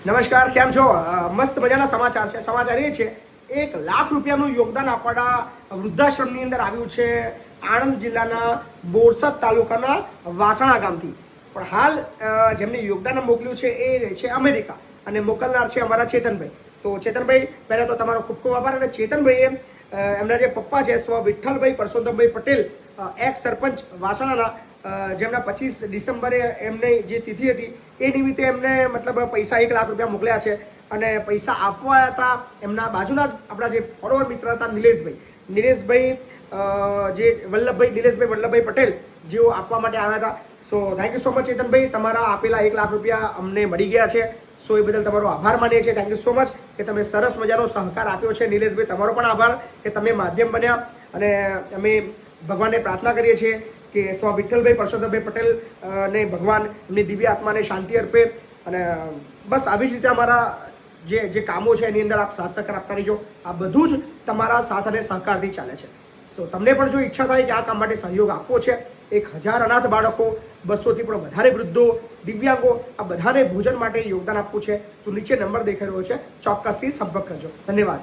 નમસ્કાર, કેમ છો? મસ્ત મજાના સમાચાર છે. સમાચાર એ છે 1 લાખ રૂપિયાનું યોગદાન આપવાના વૃદ્ધાશ્રમની અંદર આવ્યું છે આણંદ જિલ્લાના બોરસદ તાલુકાના વાસણા ગામથી. પણ હાલ જેમને યોગદાન મોકલ્યું છે એ રહે છે અમેરિકા અને મોકલનાર છે અમારા ચેતનભાઈ. તો ચેતનભાઈ, પહેલાં તો તમારો ખૂબ ખૂબ આભાર. અને ચેતનભાઈએ એમના જે પપ્પા છે સ્વ વિઠ્ઠલભાઈ પરસોત્તમભાઈ પટેલ, એક્સ સરપંચ વાસણાના, જેમના 25 ડિસેમ્બરે એમની જે તિથિ હતી એ નિમિત્તે એમને મતલબ પૈસા 1 લાખ રૂપિયા મોકલ્યા છે. અને પૈસા આપવા હતા એમના બાજુના જ આપણા જે ફોલોવર મિત્ર હતા નિલેશભાઈ, જે નિલેશભાઈ વલ્લભભાઈ પટેલ, જેઓ આપવા માટે આવ્યા હતા. So thank you so much ચેતનભાઈ, તમારા આપેલા 1 લાખ રૂપિયા અમને મળી ગયા છે. સો એ બદલ તમારો આભાર માનીએ છીએ. થેન્ક યુ સો મચ કે તમે સરસ મજાનો સહકાર આપ્યો છે. નિલેશભાઈ, તમારો પણ આભાર કે તમે માધ્યમ બન્યા. અને અમે ભગવાનને પ્રાર્થના કરીએ છીએ કે સ્વ વિઠ્ઠલભાઈ પરસોત્તમભાઈ પટેલ ને ભગવાન એમની દિવ્ય આત્માને શાંતિ અર્પે. અને બસ આવી જ રીતે અમારા જે કામો છે એની અંદર આપ સાથ સહકાર આપતા રહીજો. આ બધું જ તમારા સાથ અને સહકારથી ચાલે છે. સો તમને પણ જો ઈચ્છા થાય કે આ કામ માટે સહયોગ આપવો છે, 1000 અનાથ બાળકો, 200થી પણ વધારે વૃદ્ધો, દિવ્યાંગો, આ બધાને ભોજન માટે યોગદાન આપવું છે, તો નીચે નંબર દેખાઈ રહ્યો છે, ચોક્કસથી સંપર્ક કરજો. ધન્યવાદ.